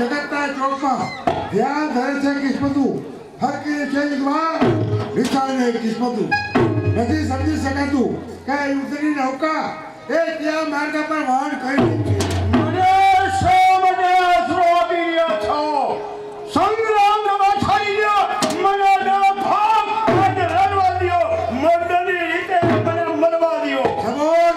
જગતના ચોકમાં ધ્યાન ધરે છે કિસ્મતું ફરકી છે વિદ્વાન વિચારને કિસ્મતું નથી સમજી શકાતું કે ઉતરી નૌકા એ ત્યાં માર્ગ પર વહન કરી મને આશરો આપી રહ્યા છો સંગ્રામ રવાછાઈ ગયો મને ભાગ અને રણવા દ્યો મંડળની રીતે મને મરવા દ્યો સબોર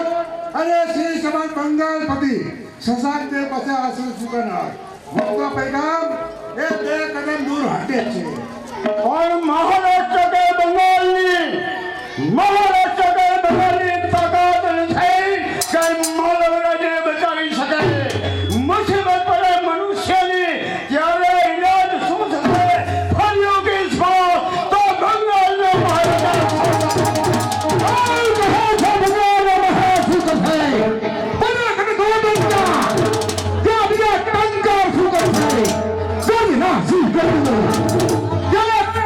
અને શ્રી સમાજ બંગાળપતિ શશાંક દેવ પાસે આશ્રય ચૂકવનાર મોટો પૈગામ એ બે કદમ દૂર હટે છે પણ મહારાષ્ટ્ર કે બંગાળની તાકાત નથી કે માલવરાજને બચાવી શકે મુસીબત પડે મનુષ્યની ત્યારે ઇલાજ શું થશે ફર્યો કે તો બંગાળનો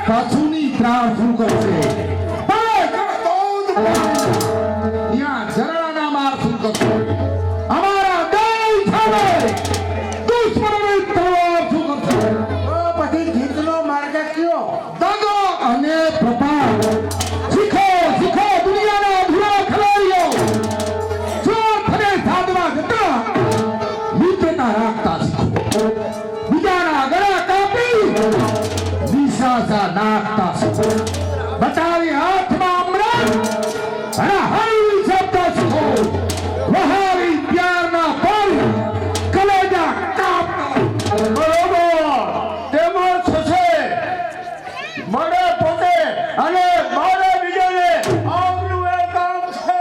પાછુની ત્રાણ શું કરશે યા જરાના માર શું કરશે અમારા દેશ સામે દુશ્મનોની તલવાર શું કરશે પછી જીતનો માર્ગ કયો દગો અને પ્રભાવ શીખો દુનિયાના અધૂરા ખેલાડીઓ જો ફરે સાધવા જતા મિત્રતા રાખતા શીખો બીજાના ગળા કાપી વિશ્વાસા નાખતા શીખો બતાવી હાથમાં અમૃત અને હળવી શબ્દ શીખો વહાવી પ્યારના પલ કલેજા કાપતા બરોબર તેમાં થશે મને પોતે અને મારે બીજાને આવનું એ કામ છે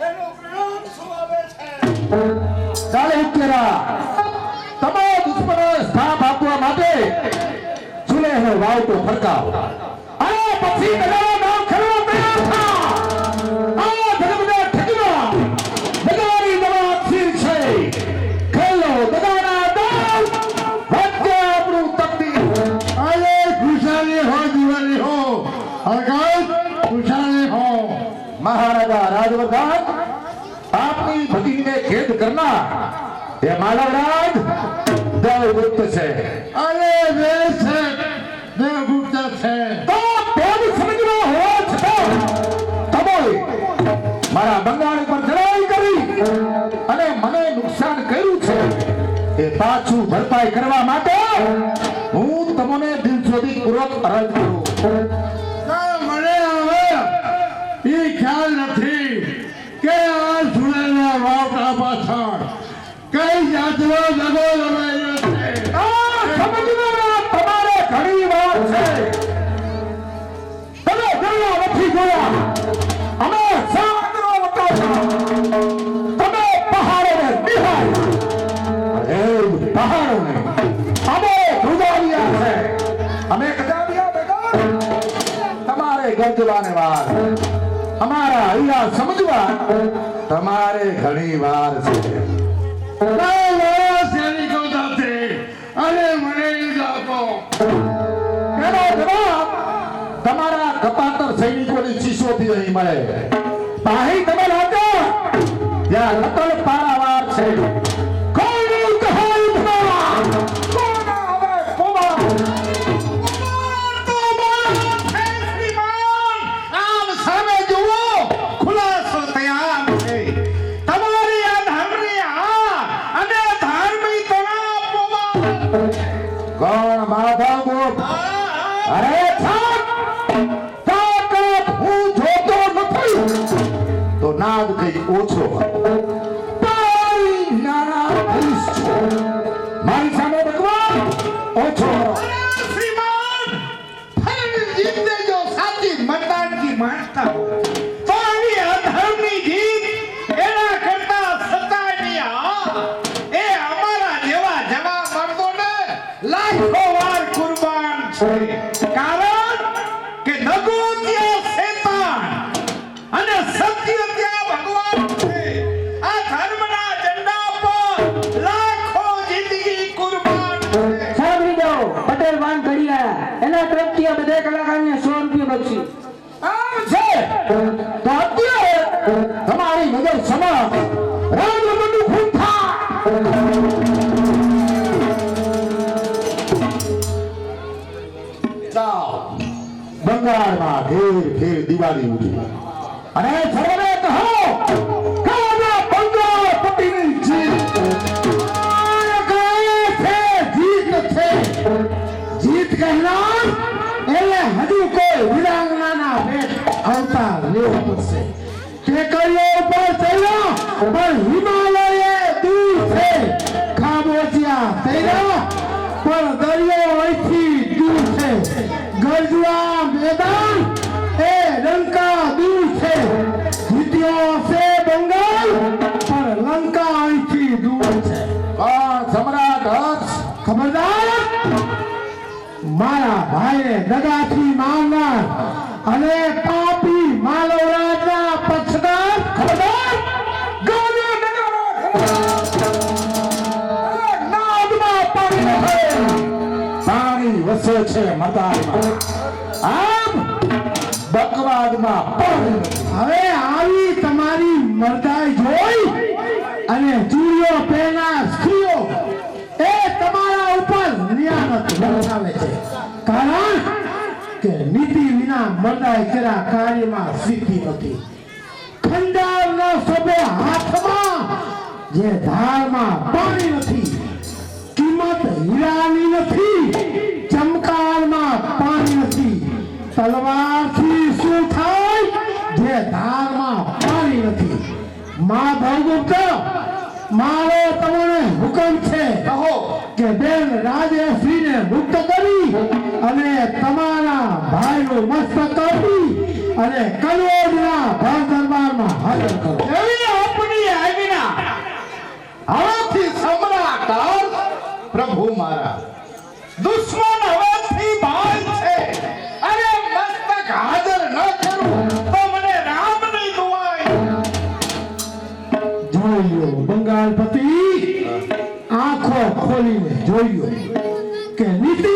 એનો પ્રયોગ સુવાવે છે ચાલે ઉકેરા તમામ દુશ્મનોને સ્થાપ આપવા માટે ચૂલેનો વાવટો ફરકાવો અને પછી તમારો નામ ખેડવા તૈયાર થા આ ધર્મના ઠગવા બગાડી દવા અક્ષીર છે ખેલો બગાડા દાવ વચ્ચે આપણું તકદીર અરે ખુશાલી હો દિવાળી હો હરગાત ખુશાલી હો મહારાજા રાજવર્ધન આપની ભગીને ખેદ કરનાર ये मालवराज देवगुप्त से अरे वे से देवगुप्त से तो तेज समझना हो छतो तमोय मारा બંગાળ પર ચડાઈ કરી અને મને નુકસાન કર્યું છે એ પાછું ભરપાઈ કરવા માટે હું તમને દિલજોદી પૂર્વક અરજ કરું મને હવે એ ખ્યાલ નથી કે આ સુરેલા વાવટા પાછળ કઈ જાતનો દગો રમાયો છે આ સમજવા તમારે ઘણી વાર છે તમે ઘણા નથી જોયા અમે સાગરો વટાતા તમે પહાડોને બિહાર પહાડોને અમે ધ્રુજાવ્યા છે અમે કજાવ્યા બેટા તમારે ગરજવાને વાર અમારા અહીંયા સમજવા તમારે ઘણી વાર છે સૈનિકો સાથે અને મને આપો એનો જવાબ તમારા કપાતર સૈનિકોની ચીસોથી અહીં મળે પાહી તમે લાગો ત્યાં નકલ પારાવાર છે કોઈનું કહાઈ ભણા કોના હવે કોવા આમ સામે જુઓ ખુલાસો તૈયાર છે તમારી આ ધામરી અને ધાર્મિક કોણ માધવ અરે તાકાત હું જોતો નથી તો નાદ કઈ ઓછો તારી નાના ભૂસ છો મારી સામે ભગવાન ઓછો શ્રીમાન ફરી જીતને જો સાચી મતદાન કી માનતા હો તો આવી અધર્મની જીત એના કરતા સતાની એ અમારા જેવા જવાબ મર્દોને લાખો વાર કુરબાન છે કારણ કે નગો ત્યાં શેતાન અને સત્ય ત્યાં ભગવાન છે આ ધર્મના ઝંડા પર લાખો જિંદગી કુરબાન છે સાંભળી જાઓ પટેલ વાન ઘડિયા એના તરફથી આ બધા કલાકારને 100 રૂપિયા બક્ષી આમ છે તો અત્યારે તમારી નજર સમક્ષ રાજરમણનું ખૂન થા બંગાળમાં ઘેર ઘેર દિવાળી ઉડી અને સર્વને કહો કે આ બંગાળ પતિની જીત જીત કહેનાર એટલે હજુ કોઈ વીરાંગનાના ભેટ અવતાર લેવો પડશે ટેકરીઓ ઉપર ચડ્યો પણ હિમાલયે દૂર છે ખાબોચિયા તૈરા પણ દરિયો અહીંથી દૂર છે ગરજવા મેદાન એ લંકા દૂર છે જીત્યો છે બંગાળ પણ લંકા અહીંથી દૂર છે કોણ સમ્રાટ હર્ષ ખબરદાર મારા ભાઈને દગાથી મારનાર અને પાપી માલવરાજના પક્ષદાર ખબરદાર ગાના નાદમાં પાણી વસે છે મદારમાં આમ બકવાદમાં પાણી નથી. હવે આવી તમારી મરદાઈ જોઈ અને ચૂડીઓ પહેરનાર સ્ત્રીઓ એ તમારા ઉપર નિયામત વરસાવે છે કારણ કે નીતિ વિના મરદાઈ કર્યા કાર્યમાં સિદ્ધિ નથી ખંડારનો સભે હાથમાં જે ધારમાં પાણી નથી કિંમત હીરાની નથી ચમકારમાં પાણી નથી તલવારથી શું થાય જે ધારમાં પાણી નથી મા ભવગુપ્ત મારો તમને હુકમ છે કહો કે બેન રાજેશ્રીને મુક્ત કરી અને તમારા ભાઈનું મસ્તક કાપી અને કનોડના ભર દરબારમાં હાજર કરો એવી આપની આજ્ઞા હવેથી સમ્રાટ હર્ષ પ્રભુ મારા દુશ્મન હવેથી ભાઈ છે અને મસ્તક હાજર ન કરું તો મને રામની દુઆઈ જોયો બંગાળપતિ આંખો ખોલીને જોયો કે નીતિ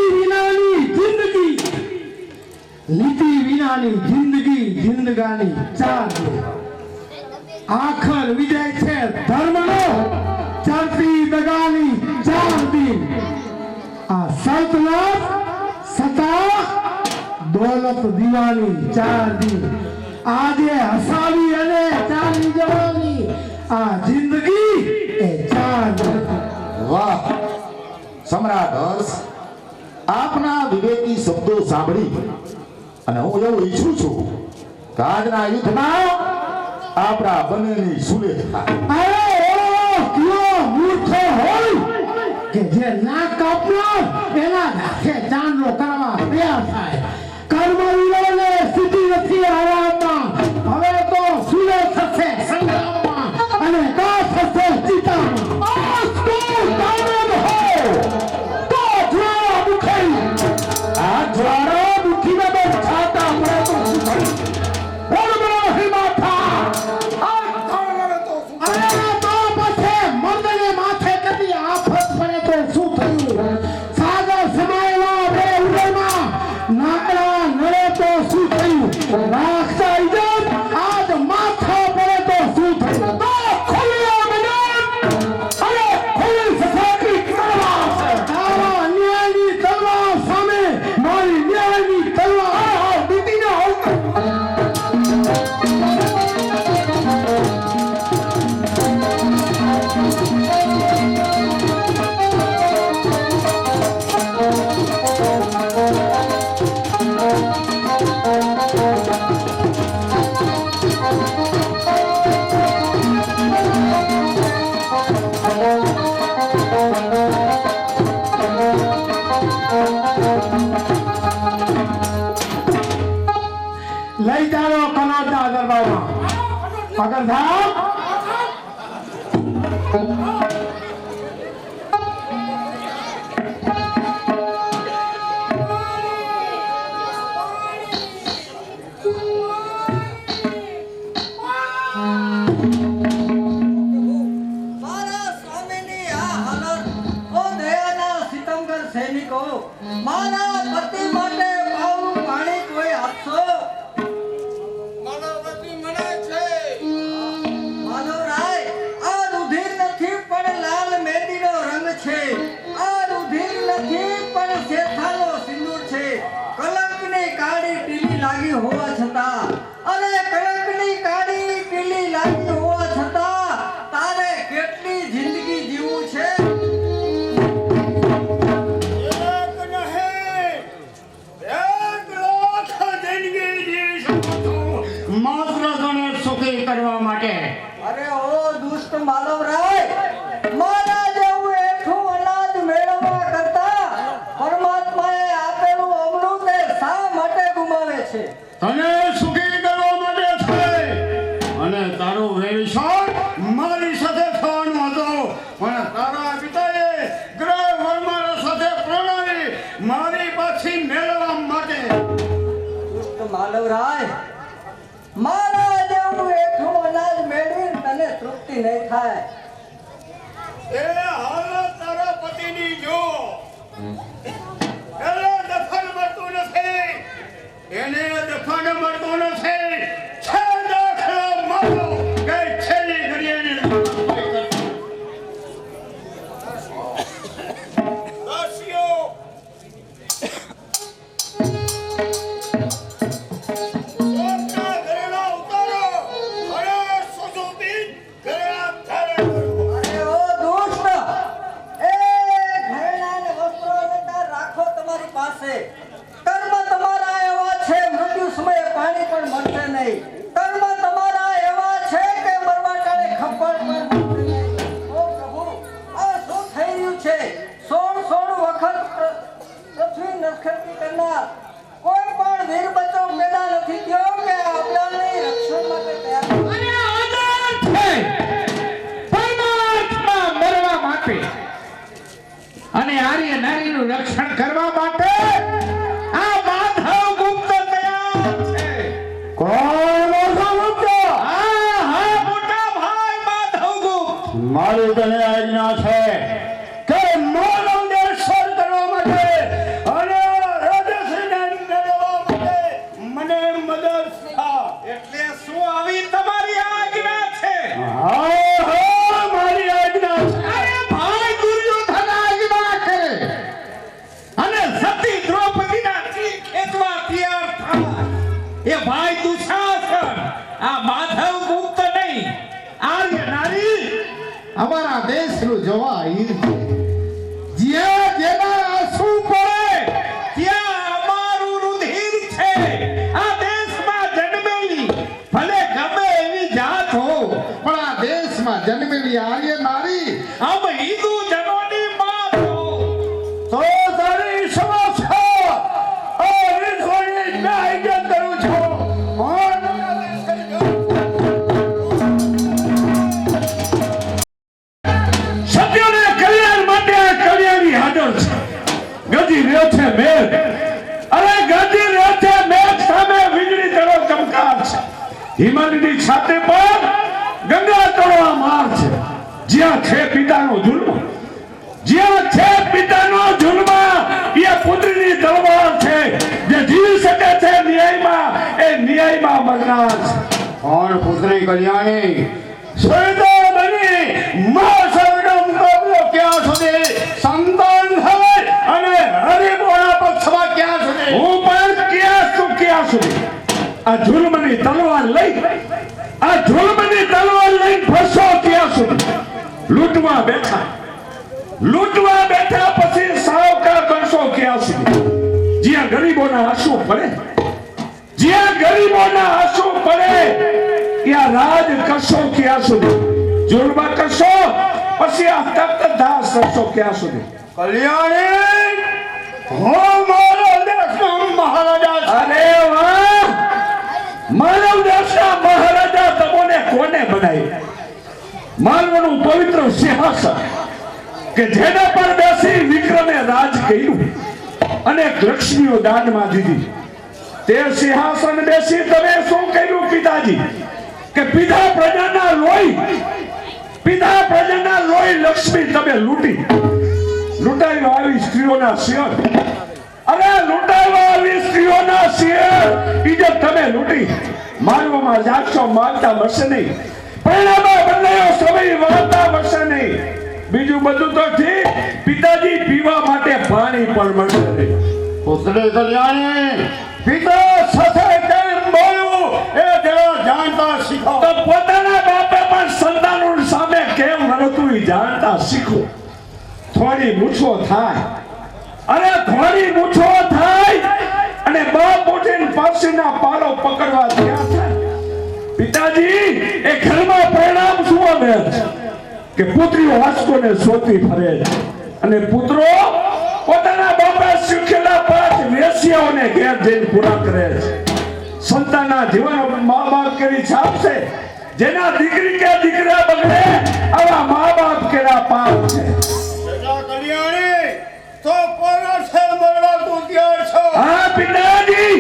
વિનાની જિંદગી જિંદગાની ચાર આખર વિજય છે ધર્મનો ચરતી દગાની ચાર દિન આ સલ્તનત સત્તા દોલત દીવાની ચાર દિન આજે હસાવી અને ચાલી જવાની આ જિંદગી એ ચાર દિન વાહ સમ્રાટ હર્ષ આપના વિવેકી શબ્દો સાંભળી અને હું એવું ઈચ્છું છું કે આજના યુદ્ધમાં આપણા બંનેની સુલેહ થાય. અરે ઓ કયો મૂર્ખ હોય કે જે ના કાપનાર એના હાથે ચાંદલો કરવા તૈયાર થાય કર્મવીરોને સિદ્ધિ નથી હરાવતા હવે તો સુલે થશે સંગ્રામમાં અને કા થશે ચિતામાં તો તારદ હો તો જ્વાળામુખી આ જ્વાળામુખીને બચાતા મળે તો શું થયું? બોલ બોલો હે માથા અરે તો પછી મર્દને માથે કદી આફત પડે તો શું થયું સાગર સમાયેલા બે ઉદયમાં નાકડા નડે તો શું થયું રાખતા ઇજ્જત આજ માથા પડે તો શું થયું તો ખુલ્લા મેદાન અને ખુલ્લી સફાકી તલવાર છે તારા અન્યાયની તલવાર સામે મારી ન્યાયની તલવાર દીદીને હોલતા લઈ જાઓ કનોડના દરબારમાં અગર સાહેબ મારા સ્વામીની આ હાલત ઓ દયાના સિતમગર સૈનિકો મારા પતિ માટે પાવું પાણી કોઈ આપશો માનવરાય આ રુધિર નથી પણ લાલ મહેંદીનો રંગ છે આ રુધિર નથી પણ શેથાનો સિંદૂર છે કલંકની કાળી ટીલી લાગી માધવરાય, મારા જેવું એઠું અનાજ મેળવીને તને તૃપ્તિ નહીં થાય. એ હાલત તારા પતિની જો એને દફન મળતું નથી, એને દફન મળતું નથી. છે દાખલો મારો કે છેલ્લી ઘડીએ દાસીઓ સોમના ઘરેણા ઉતારો અને સુસુબી ઘરેણા ધારણ કરો. અરે ઓ દુષ્ટ, એ ઘરેણાં અને વસ્ત્રો અલંકાર રાખો તમારી પાસે. કર્મ તમારા એવા છે, મૃત્યુ સમયે પાણી પણ મળશે નહીં. કર્મ તમારા એવા છે કે મરવા ટાણે ખપ્પડ પણ મળશે નહીં. ઓ પ્રભુ, આ શું થઈ રહ્યું છે? 16 વખત પૃથ્વી નખરતી કરનાર કોઈ પણ વીર બચ્ચો પેદા નથી થયો કે આપણાને રક્ષણ માટે તૈયાર થયો. અને આધાર છે પરમાત્મા મરવા માટે અને આર્ય નારીનું રક્ષણ કરવા માટે આ માધવ ગુપ્ત તૈયાર છે. કોણ માધવ ગુપ્ત? હા મોટા ભાઈ માધવ ગુપ્ત. મારી તને આજ્ઞા છે કે માનવ દેશ સર કરવા માટે અને રાજશ્રીને મેળવવા માટે મને મદદ થા. એટલે શું આવી તમારી આજ્ઞા છે? હા મારી આજ્ઞા છે. અરે ભાઈ દુર્યોધન આજ્ઞા કરે અને સતી દ્રૌપદીના ચીર ખેંચવા તૈયાર થાય. એ ભાઈ દુશાસન આ માધવ ગુપ્ત નહીં, આર્ય નારી અમારા દેશનું જવાઈ છે. જ્યાં જેના આંસુ પડે ત્યાં અમારું રુધિર છે. આ દેશમાં જન્મેલી ભલે ગમે એવી જાત હો, પણ આ દેશમાં જન્મેલી આર્ય નારી આમ હિન્દુ જનોની માત હો. તો તારી સમસ્યા આ રીતોની મેં ઇજ્જત કરું છું. સત્યને કલ્યાણ માટે આ કલ્યાણી હાજર છે. ગજી રહ્યો છે મેઘ, અરે ગજી રહ્યો છે મેઘ સામે વીજળી તળો ચમકાર છે. હિમાલયની છાતે પર ગંગા તળો માર છે. જ્યાં છે પિતાનો જુલ્મ, જ્યાં છે પિતાનો જુલ્મ, એ પુત્રીની તલવાર છે. જે જીવી શકે છે ન્યાયમાં, એ ન્યાયમાં મરનાર છે. કોણ પુત્રી કલ્યાણી સૈદા બની માં સરગમ કબલો ક્યાં સુધી સંતાન થાય અને હરિબોના પક્ષમાં ક્યાં સુધી? હું પણ ક્યાં સુધી આ જુલ્મની તલવાર લઈ ફરશો ક્યાં સુધી? લૂંટવા બેઠા પછી સાવકાર બનશો ક્યાં સુધી? જ્યાં ગરીબોના આંસુ પડે ત્યાં રાજ કરશો ક્યાં સુધી? જુલ્મ કરશો પછી આ તખ્ત દાસ કરશો ક્યાં સુધી? કલ્યાણી હું મારા દેશનો મહારાજા છું. અરે વાહ! માનવ દેશના મહારાજા તમને કોને બનાવ્યા? માનવનું પવિત્ર સિંહાસન કે જેના પર બેસી વિક્રમે રાજ કર્યું અને લક્ષ્મીઓ દાનમાં દીધી. તે સિંહાસન બેસી તમે શું કર્યું પિતાજી? કે પીધા પ્રજાના લોહી લક્ષ્મી તમે લૂંટાવ્યો આવી સ્ત્રીઓના શિયર. અરે લૂંટાવ્યો આવી સ્ત્રીઓના શિયર ઇજ્જત તમે લૂંટી માનવામાં જાગશો, માનતા મળશે નહીં. પરિણામે બદલાયો સમય વાળતા મળશે નહીં. બીજું બધું તો ઠીક, પિતાજી પીવા માટે પાણી પણ મળશે નહીં. પુત્રી કલ્યાણી પિતા સાથે કેમ બોલવું એ જરા જાણતા શીખો. તો પોતાના બાપે પણ સંતાનો સામે કેમ રડતું એ જાણતા શીખો. થોડી મૂછો થાય અને બાપ ઉઠીને પાસીના પાલો પકડવા ત્યાં થાય. પિતાજી એ ઘરમાં પરિણામ શું આવે કે પુત્રીઓ વાસ્કોને શોધી ફરે છે અને પુત્રો પોતાના બાપા શીખેલા પાઠ વેશ્યાઓને ઘેર જઈને પૂરા કરે છે. સંતાનના જીવન મા બાપ કેવી છાપ છે. જેના દીકરી કે દીકરા બગડે આવા મા બાપ કેવા પાપ છે. કલ્યાણી તો પરમાર્થે મરવા તું તૈયાર છો? હા પિતાજી,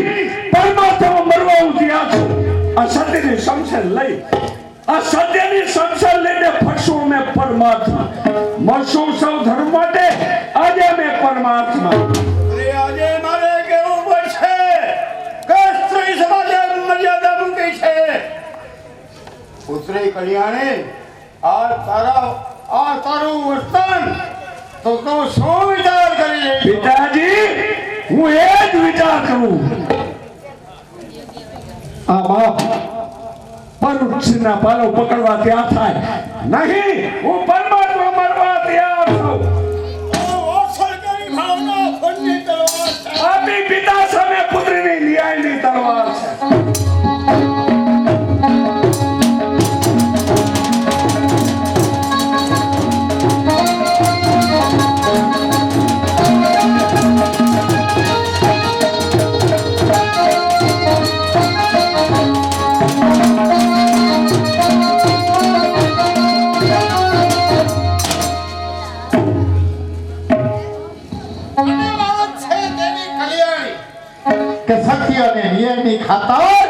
પરમાત્મા મરવો આ સત્યની સમસર લઈ આ સત્યની સમસર લઈને ફરશું અમે પરમાત્મા મળશું સૌ ધર્મ માટે આજે અમે પરમાત્મા અરે આજે મારે કેવું પડશે કે સ્ત્રી સમાજે મર્યાદા મૂકી છે પુત્રી કલ્યાણી આ તારું વર્તન તો શું વિચાર કરી રહી પિતાજી હું એ જ વિચાર કરું આ બાપ પરુક્ષના પાલો પકડવા ત્યાં થાય નહીં હું પરમાત્મા મરવા તૈયાર છું આપી પિતા સામે પુત્રીની ન્યાયની તલવાર છે કે સત્ય અને ન્યાયની ખાતર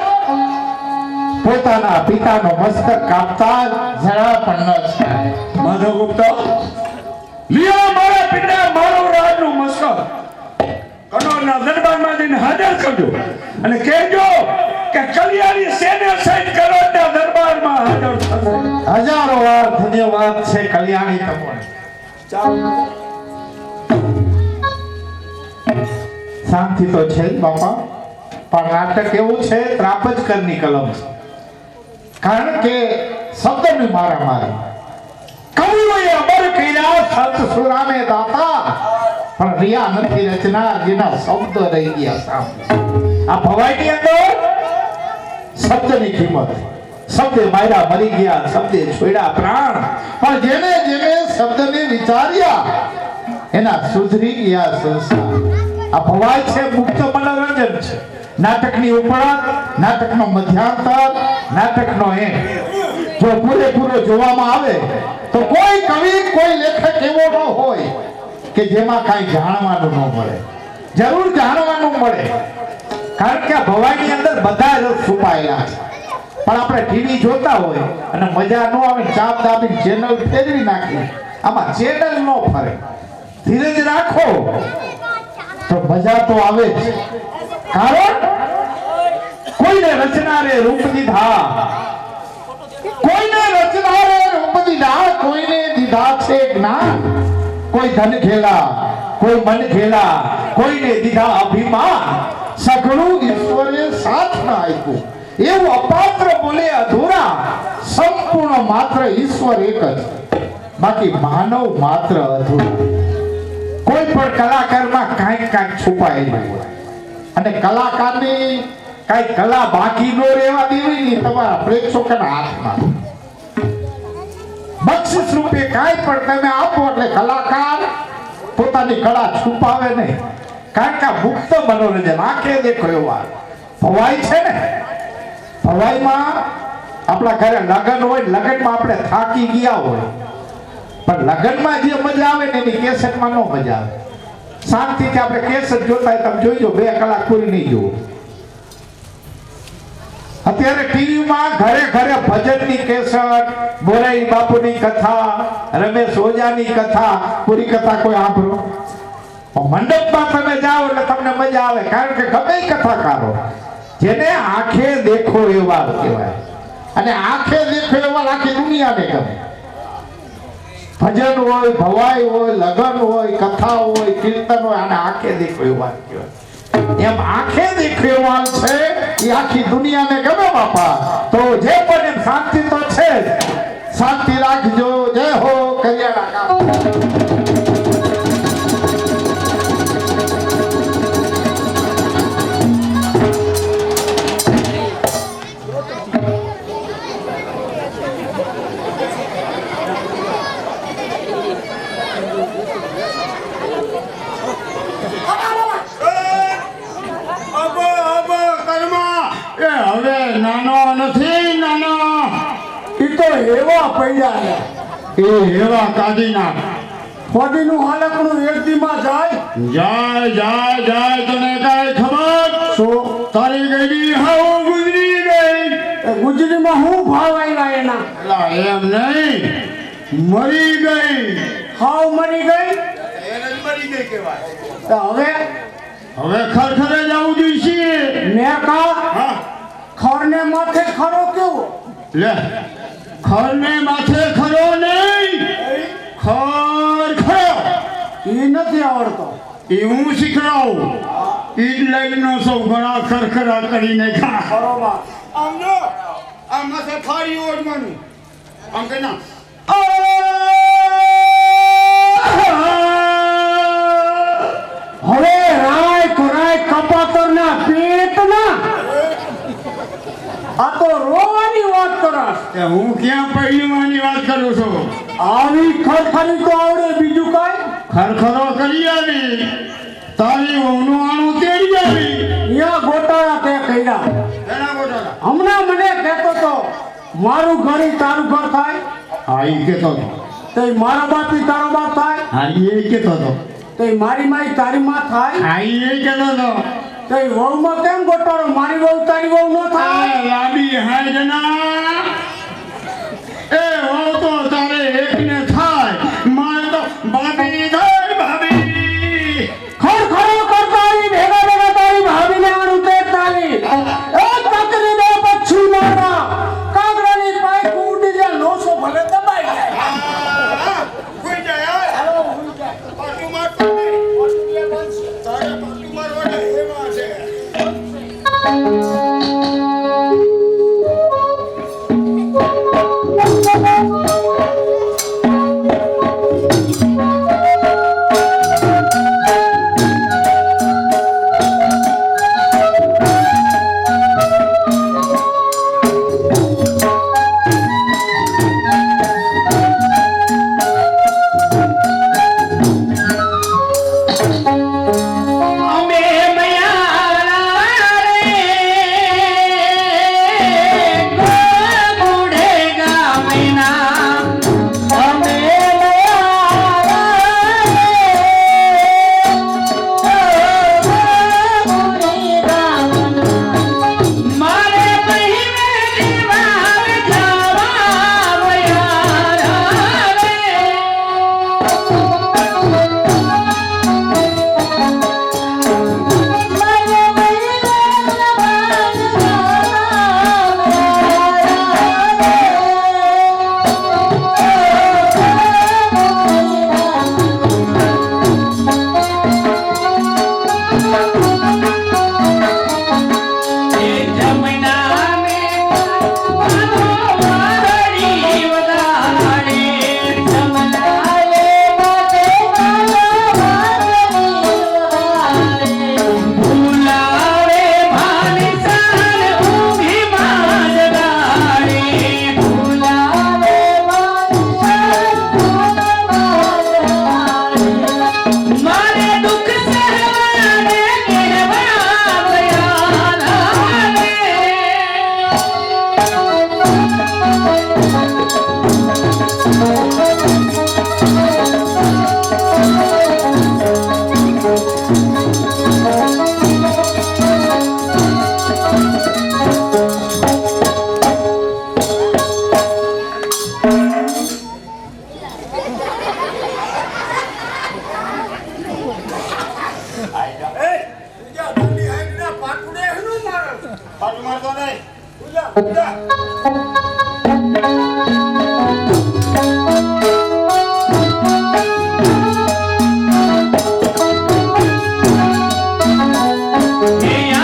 પોતાના પિતાનો મસ્તક કાપતા જરા પણ ન થાય માધવગુપ્ત લિયો મારા પિતા મારો રાજનું મસ્તક કનોરના દરબારમાં જઈને હાજર કરજો અને કહેજો કે કલ્યાણી સેને સહિત કરોડના દરબારમાં હાજર થશે હજારો વાર ધન્યવાદ છે કલ્યાણી તમને ચાલો શાંતિ તો છે જ બાપા પણ નાટક એવું છે ત્રાપજકરની કલમ છે કારણ કે શબ્દની મારામારી કવિઓએ અમર કર્યા સંત સુરામે દાતા પણ રિયા નથી રચના જેના શબ્દ રહી ગયા સામે આ ભવાઈની અંદર શબ્દની કિંમત શબ્દે માર્યા મરી ગયા શબ્દે છોડ્યા પ્રાણ પણ જેને જેને શબ્દને વિચાર્યા એના સુધરી ગયા સંસાર આ ભવાઈ છે મુક્ત મનોરંજન છે નાટકની ઉપરાંત નાટકનો મધ્યાંતર નાટકનો એમ જો પૂરેપૂરો જોવામાં આવે તો કોઈ કવિ કોઈ લેખક એવો ન હોય કે જેમાં કાંઈ જાણવાનું ન મળે જરૂર જાણવાનું મળે કારણ કે આ ભવાઈની અંદર બધા રસ છુપાયેલા છે પણ આપણે ટીવી જોતા હોય અને મજા ન આવે ચાપ દાબી ચેનલ ફેરવી નાખી આમાં ચેનલ ન ફરે ધીરજ રાખો તો મજા તો આવે જ કારણ કોઈને રચનારે રૂપ દીધા કોઈને દીધા છે જ્ઞાન કોઈ ધન ખેલા કોઈ મન ખેલા કોઈને દીધા અભિમાન સઘળું ઈશ્વરે સાથ ના આપ્યું એવું અપાત્ર બોલે અધૂરા સંપૂર્ણ માત્ર ઈશ્વર એક જ બાકી માનવ માત્ર અધૂરા કોઈ પણ કલાકારમાં કાંઈક છુપાયેલું હોય અને કલાકારની કાંઈ કલા બાકી ન રહેવા દેવી નહીં તમારા પ્રેક્ષકોના હાથમાં બક્ષિસ રૂપે કાંઈ પણ તમે આપો એટલે કલાકાર પોતાની કળા છુપાવે નહીં કારણ કે મુક્ત મનોરંજન આંખે દેખો એવા ભવાઈ છે ને ભવાઈમાં આપણા ઘરે લગ્ન હોય લગ્નમાં આપણે થાકી ગયા હોય પણ લગ્નમાં જે મજા આવે ને એની કેસેટમાં ન મજા આવે શાંતિથી આપણે કેસેટ જોતા હોય તમે જોઈજો 2 કલાક પૂરી નહીં જોવો અત્યારે ટીવીમાં ઘરે ઘરે ભજનની કેસેટ મોરારી બાપુની કથા રમેશ ઓઝાની કથા પૂરી કથા કોઈ સાંભળો મંડપમાં તમે જાઓ એટલે તમને મજા આવે કારણ કે ગમે કથાકારો જેને આંખે દેખો એવા કહેવાય અને આંખે દેખો એવા આખી દુનિયાને ગમે ભજન હોય ભવાઈ હોય લગન હોય કથા હોય કીર્તન હોય અને આંખે દેખો એવા કહેવાય એમ આંખે દેખો એવા છે એ આખી દુનિયાને ગમે બાપા તો જે પણ એમ શાંતિ તો છે શાંતિ રાખજો જય હો કલ્યાણ એવા પૈયા એ એવા કાઢીના ફોડીનું હાલકનું એક દીમાં જાય જાય તને કાંઈ ખબર શું તારી ગઈ હાવ ગુજરી ગઈ ગુજરીમાં હું ભાવ આવ્યા એના એલા એમ નહીં, મરી ગઈ. હાવ મરી ગઈ એને જ મરી ગઈ કહેવાય. તો હવે હવે ખરખરે જવું જોઈશે. મેં કા હા ખરને માથે ખરો કેવો લે, ખરને માથે ખરો નહીં, ખર ખરો એ નથી આવડતો એ હું શીખડાવું. ઈ જ લઈને સૌ ઘણા ખરખરા કરીને ખા. બરોબર આમ જો, આમ માથે ફાડી ઓઢવાનું. આમ કે ના હવે રાય કરાય કપાતરના પેટના આ તો રોવાની વાત કરસ એ હું ક્યાં પહેલીવાની વાત કરું છું. આવી ખરખરી તો આવડે બીજું કાંઈ ખરખરો કરી આવી, તારી વહુનું આણું તેડી આવી. અહીંયા ગોટાળા તે કર્યા એના ગોટાળા. હમણાં મને કહેતો તો મારું ઘર ઈ તારું ઘર થાય હા ઈ કેતો હતો. તે મારા બાપ ઈ તારો બાપ થાય હા ઈ કેતો હતો. તે મારી માઈ તારી માં થાય હા ઈ કેતો હતો. તે વહુમાં કેમ ગોટાળો મારી વહુ તારી વહુ ન થાય આ લાંબી હાજના એ વહુ તો તારે એકને થાય, મારે તો ભાભી થાય. ભાભી ખરો કરતા આવી ભેગા ભેગા તારી ભાભીને આણું તે તાલી એ તકરી દે પછી મારા કાગડાની પાઈ કૂટી જે લોસો ભલે દબાઈ જાય કોઈ જાય હાલો પાટું મારતો નહીં. તારે પાટું મારવાના એવા છે. પાટું મારતો નહીં. ઉજા ઉજા. Yeah, yeah,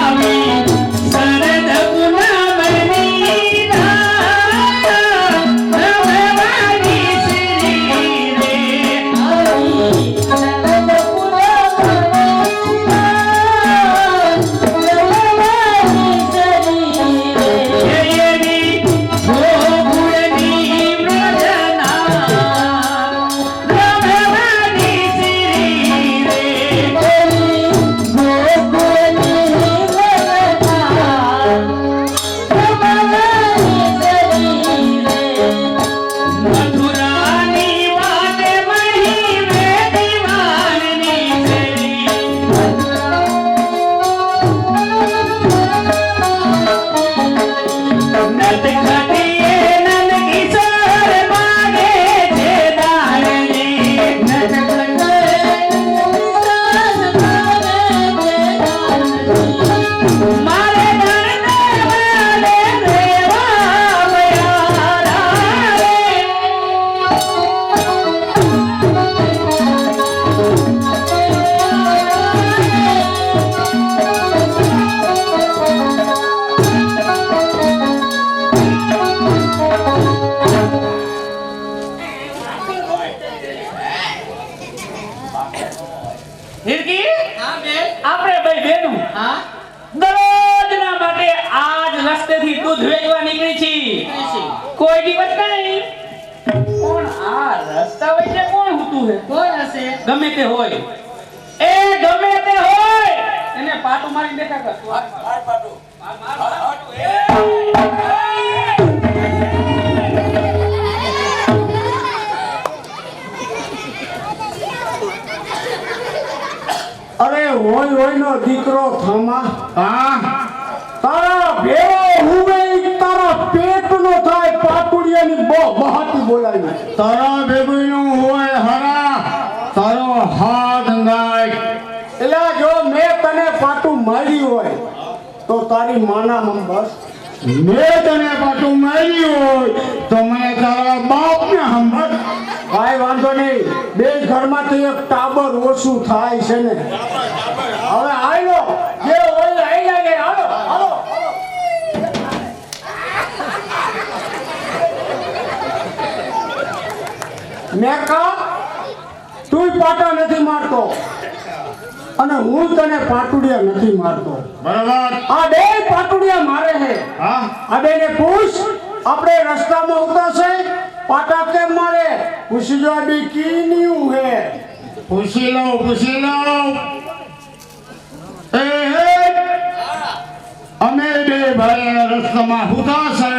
yeah. રસ્તેથી દૂધ વેચવા નીકળી છી કોઈ દિવસ નહીં કોણ આ રસ્તા વચ્ચે કોણ હતું હે કોણ હશે? ગમે તે હોય એ ગમે તે હોય એને પાટું મારી દેખા કર અરે હોય નો દીકરો થામા તારા ભેળો હુવે તારા પેટનો થાય પાટુડિયાની બહાતી બોલાવી તારા ભેગુનું હોય હરા તારો હાથ નાય એલા જો મેં તને પાટું મારી હોય તો તારી માના નંબર મેં તને પાટું મારી હોય તો મને તારા બાપને નંબર કાંઈ વાંધો નહીં બે ઘરમાંથી એક ટાબર ઓછું થાય છે ને હવે આયો જે હોય આઈ લાગે હાલો હાલો મેકા તું પાટા નથી મારતો અને હું તને પાટુડિયા નથી મારતો બરાબર આ બે પાટુડિયા મારે છે આ બેને પૂછ આપણે રસ્તામાં ઉતરશે પાટા કેમ મારે પૂછી જો આ બે કીન્યું હે પૂછી લો અમે બે ભાઈ રસ્તામાં ઉતારશે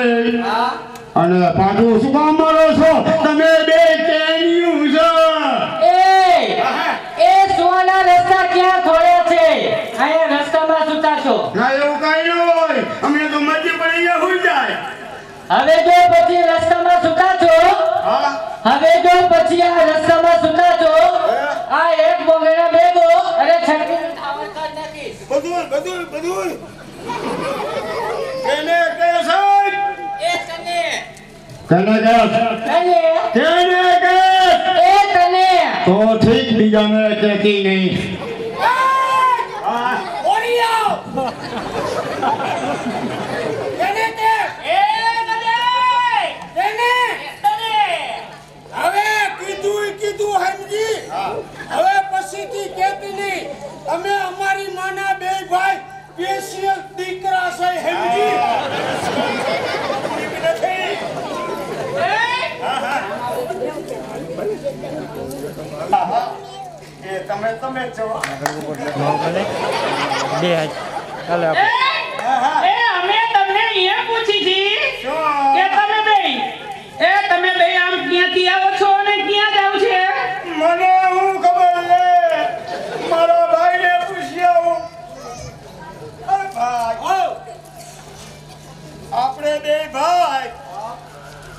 અને પાટું શું કામ મારો છો તમે બે કેન્યું છો એ સુવાના રસ્તા ક્યાં ખોળ્યા છે? અહીંયા રસ્તામાં સુતા છો. ના એવું કઈ ન હોય અમે તો મરજી પડી ગયા હોય જાય હવે જો પછી રસ્તામાં સુતા છો હવે જો પછી આ રસ્તામાં સુતા છો આ એક બોંગડા બેગો અરે છટકી આવડતા જ નથી. બધું કેને કે સાહેબ એ તને કેને કે એ તને તો ઠીક બીજાને કહેતી નહીં હવે પછીથી કહેતી નહીં અમે અમારી માના બે ભાઈ સ્પેશિયલ દીકરા છે હેમજી તમે છો અમે તમને એ પૂછી છી કે તમે બે આમ ક્યાંથી આવો છો અને ક્યાં જાવ છે? મને હું ખબર લે મારા ભાઈને પૂછી આવું ભાઈ આપણે બે ભાઈ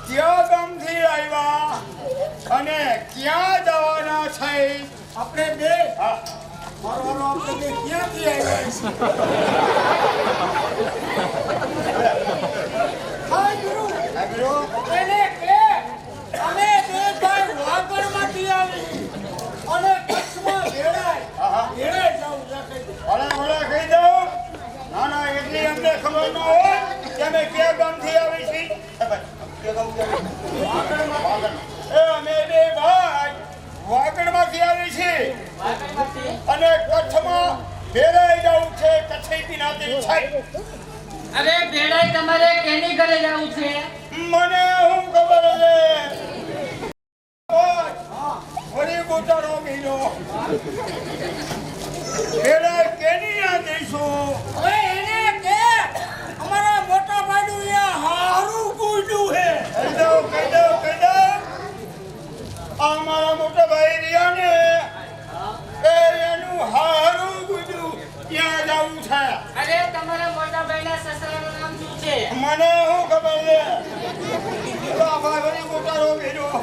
ક્યાં ગામથી આવ્યા અને ક્યાં જવાના છે આપણે બે મારો આપણે બે ક્યાંથી આવ્યા એને કે અમે બે ભાઈ વાગડમાંથી આવી અને કચ્છમાં ભેળાય જાઉં ભલે કહી દઉં ના એટલી અમને ખબર ન હોય કે અમે ક્યાં ગામથી આવી છીએ અમે બે ભાઈ વાગડમાંથી આવી છીએ અને કચ્છમાં ભેળાઈ જવું છે કચ્છી પીનાતી છે અરે ભેળાઈ તમારે કેની ઘરે જવું છે? મને હું ખબર છે વળી ગોટાળો ગયો ભેળાઈ કેની આ જઈશું હવે એને કે અમારા મોટા ભાઈનું અહીંયા હારું ગુડ્યું હે કહી દઉં આ મારા મોટા ભાઈ રહ્યા ને એનું હારું ગુડ્યું ત્યાં જવું છે અરે તમારા મોટા ભાઈના સસરાનું નામ શું છે? મને શું ખબર છે ભાઈ ગોટાળો ગયો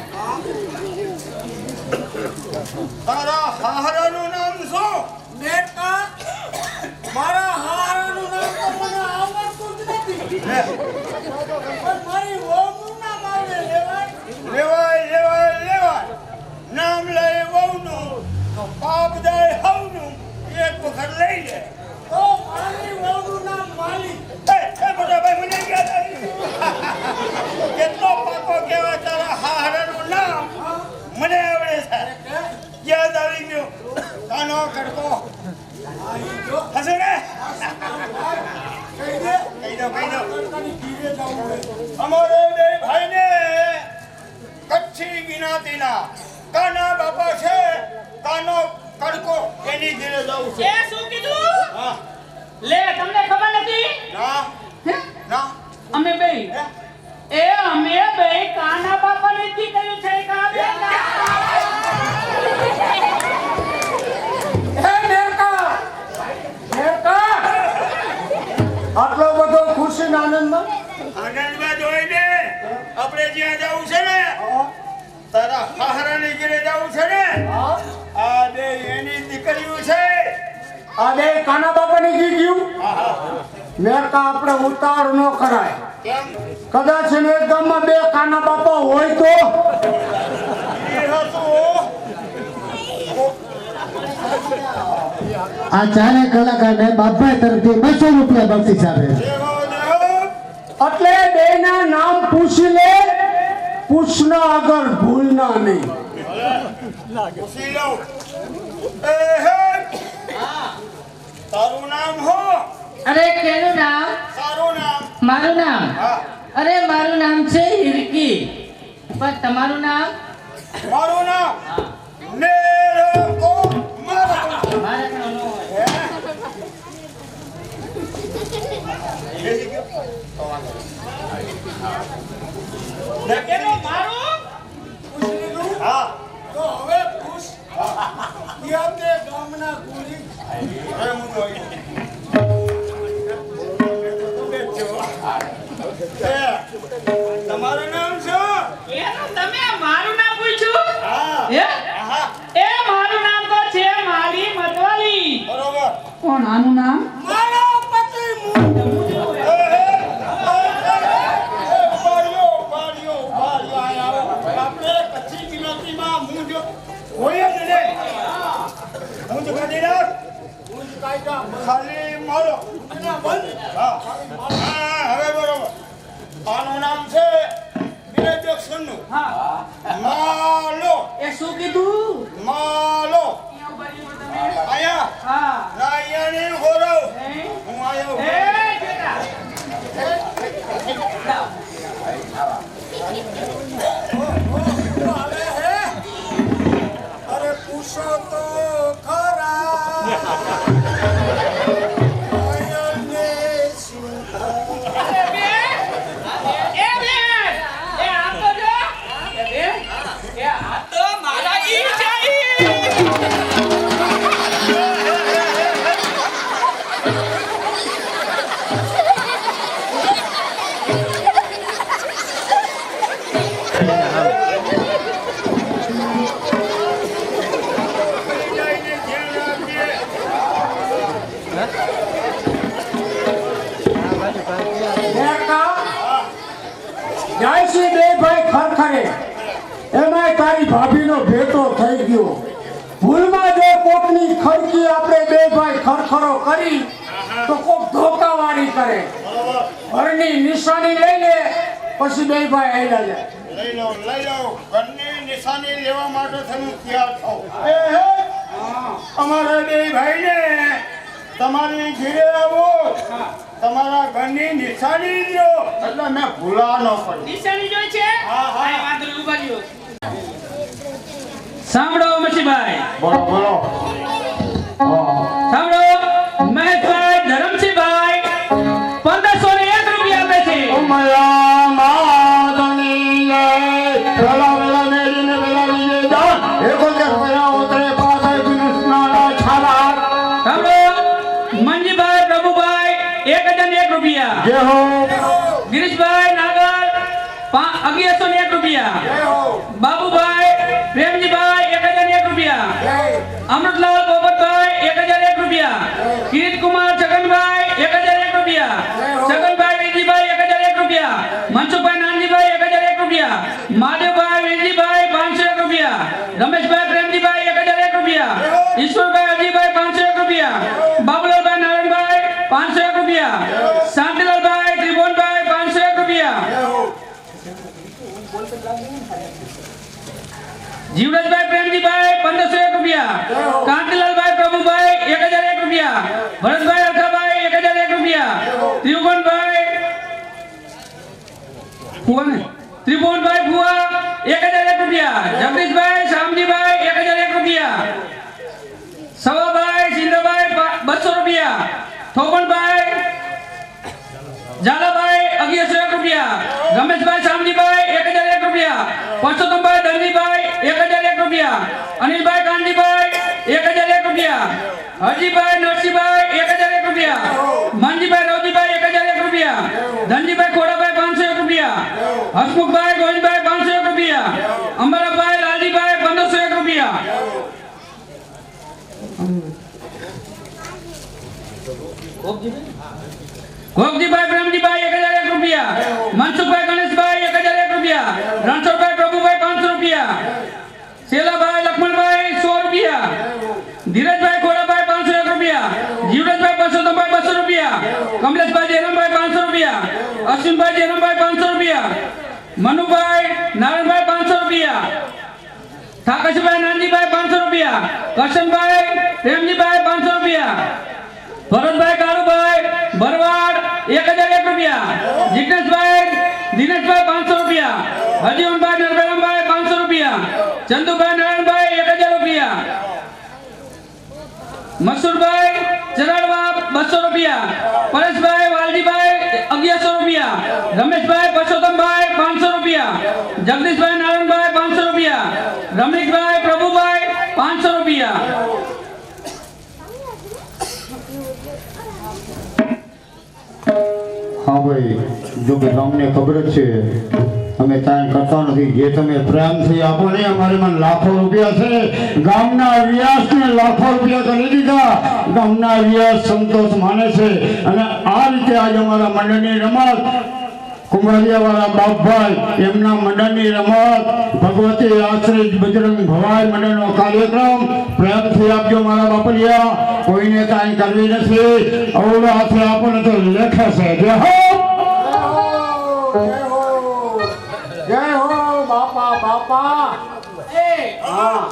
તારા હારાનું નામ શું બેટા મારા હારાનું નામ તો મને આવડતું જ નથી પણ મારી વહુનું નામ આવડે લેવાય નામ લઈ વહુનું તો પાપ જાય હવનું એક વખત લઈ લે તો મારી વહુનું નામ માલી મોટા ભાઈ મને કેટલો પાકો કહેવાય તારા હારાનું નામ મને આવડે છે યાદ આવી ગયો કાનો કડકો હશે ને કહી દો જ્ઞાતિના કાના બાપા છે કાનો કડકો એની ઘરે જવું છે એ શું કીધું? હા લે તમને ખબર નથી? ના હે? ના અમે બે હે? અમે બે કાના બાપા નથી કર્યું છે કા બેટા? હે મેરકા મેરકા આટલો બધો ખુશી આનંદમાં આનંદમાં જોઈ ને આપણે જ્યાં જવું છે ને તારા હાહરાની ઘરે જવું છે ને આ બે એની દીકરીઓ છે આ બે કાના બાપાની કી ગયું મેરકા આપણે ઉતાર ન કરાય કેમ કદાચ એને એક ગામમાં બે કાના બાપા હોય તો એ હતું આ ચારે કલાકારને બાપભાઈ તરફથી 200 રૂપિયા બક્ષિસ આપે દેવો દેવો એટલે બેના નામ પૂછી લે પૂછના અગર ભૂલના નહીં પૂછી લઉં એ હે તારું નામ હો અરે કેનું નામ? તારું નામ મારું નામ? હા અરે મારું નામ છે હિરકી. પણ તમારું નામ? મારું નામ મેરો કો મારો મારે પણ ન હોય. એનો મારું હા તો હવે પૂછ યાતે ગામના ગુરી હવે હું જોઈ તમારું નામ શું એનું તમે મારું નામ પૂછ્યું? હા હે? હા એ મારું નામ તો છે માલી મતવાલી. બરોબર કોણ આનું નામ? મારો પતિ ખાલી મારો હા હવે બરોબર આનું નામ છે વિરેજક્ષણનું હા. માલો એ શું કીધું? માલો આયા હા. ના અહીંયા નહીં ગોરવ હે? હું આવ્યો એ બેટા. અરે પૂછો તો ખરા એ બેન! એ બેન! એ આ તો જો. એ બેન! એ આ તો મારા ઈ છે ઈ. જઈને ધ્યાન રાખજે જયશ્રી બે ભાઈ ખરખરે એમાં તારી ભાભીનો ભેટો થઈ ગયો ભૂલમાં જો કોકની ખડકી આપણે બે ભાઈ ખરખરો કરી તો કોક ધોકાવાળી કરે ઘરની નિશાની લઈને પછી બે ભાઈ હેડા જાય લઈ લો ઘરની નિશાની લેવા માટે થઈને તૈયાર થાઓ એ હે અમારા બે ભાઈને તમારી ઘરે આવો તમારા ઘરની નિશાની લ્યો એટલે મેં ભૂલા ન પડે નિશાની જોઈ છે? હા, હા. આ વાંદરો ઊભા રહ્યો. સાંભળો મસીભાઈ, બોલો બોલો સાંભળો મહેશભાઈ ધરમસિંહભાઈ 1501 રૂપિયા આપે છે. મયા માદની વેલા વેલા મેરીને વેલા વિજય જા એકો કે પયા ઉતરે પાસે કૃષ્ણના છાલા સાંભળો મંજીભાઈ પ્રભુભાઈ 1001 રૂપિયા. જય હો ગિરીશભાઈ નાગર 1101 રૂપિયા. જય હો બાબુભાઈ પ્રેમજીભાઈ 1001 રૂપિયા. અમૃતલાલ પોપટભાઈ 1001 રૂપિયા. કિરીટકુમાર છગનભાઈ 1001 રૂપિયા. છગનભાઈ વેજીભાઈ 1001 રૂપિયા. મનસુખભાઈ નાનજીભાઈ 1001 રૂપિયા. મહાદેવભાઈ વેજીભાઈ 501 રૂપિયા. રમેશભાઈ પ્રેમજીભાઈ 1001 રૂપિયા. ઈશ્વરભાઈ અજીભાઈ 501 રૂપિયા. બાબુલાલભાઈ નારાયણભાઈ 501 રૂપિયા. શાંતિલાલભાઈ ત્રિભુવનભાઈ 501 રૂપિયા. જીવરાજભાઈ પ્રેમજીભાઈ 1501 રૂપિયા. કાંતિલાલભાઈ પ્રભુભાઈ 1001 રૂપિયા. ભરતભાઈ અરખાભાઈ 1001 રૂપિયા. ત્રિભુવનભાઈ ફુવા 1001 રૂપિયા. રૂપિયા. જગદીશભાઈ શામજીભાઈ 1001 રૂપિયા. સવાભાઈ સિંધભાઈ 200 રૂપિયા. થોપણભાઈ ઝાલાભાઈ 1101 રૂપિયા. રમેશભાઈ શામજીભાઈ 1001 રૂપિયા. પરસોત્તમભાઈ ધનજીભાઈ 1001 રૂપિયા. અનિલભાઈ કાંજીભાઈ 1001 રૂપિયા. હરજીભાઈ નરસિંહભાઈ 1001 રૂપિયા. મનજીભાઈ રવજીભાઈ 1001 રૂપિયા. ધનજીભાઈ ખોડાભાઈ 501 રૂપિયા. હસમુખભાઈ ગોવિંદભાઈ 501 રૂપિયા. અંબાલાભાઈ લાલજીભાઈ 1501 રૂપિયા. ગોપજીભાઈ બ્રહ્મજીભાઈ 1001 રૂપિયા. મનસુખભાઈ ગણેશભાઈ 1001 રૂપિયા. રણછોડભાઈ પ્રભુભાઈ 500 રૂપિયા. શેલાભાઈ લક્ષ્મણભાઈ 100 રૂપિયા. ધીરજભાઈ ખોડાભાઈ 501 રૂપિયા. જીવરાજભાઈ પરસોત્તમભાઈ 200 રૂપિયા. કમલેશભાઈ જયરામભાઈ 500 રૂપિયા. અશ્વિનભાઈ જયરામભાઈ 500 રૂપિયા. મનુભાઈ નારાયણભાઈ 500 રૂપિયા. ઠાકરભાઈ નાનજીભાઈ 500 રૂપિયા. કરશનભાઈ પ્રેમજીભાઈ 500 રૂપિયા. ભરતભાઈ કાળુભાઈ ભરવાડ 1001 રૂપિયા. જિગ્નેશભાઈ દિનેશભાઈ 500 રૂપિયા. હજીવનભાઈ નરબેરામભાઈ 500 રૂપિયા. ચંદુભાઈ નારાયણભાઈ 1000 રૂપિયા. મસૂરભાઈ ચરાડવા 200 રૂપિયા. પરેશભાઈ વાલજીભાઈ 1100 રૂપિયા. રમેશભાઈ પરસોત્તમભાઈ 500 રૂપિયા. જગદીશભાઈ નારાયણભાઈ 500 રૂપિયા. રમણીકભાઈ પ્રભુભાઈ 500 રૂપિયા. હા ભાઈ, જો કે તમને ખબર જ છે અમે કાંઈ કરતા નથી. જે તમે પ્રેમથી આપો ને, અમારે મને લાખો રૂપિયા છે. ગામના વ્યાસને લાખો રૂપિયા કરી દીધા. ગામના વ્યાસ સંતોષ માને છે. અને આ રીતે આજે અમારા મંડળની રમત કુંભારિયાવાળા બાપભાઈ એમના મંડળની રમત ભગવતી આશ્રિત બજરંગ ભવાઈ મંડળનો કાર્યક્રમ પ્રેમથી આપજો મારા બાપલિયા. કોઈને કાંઈ કરવી નથી. અવળો હાથે આપો ને તો લેખે છે. જય હો, જય હો બાપા બાપા.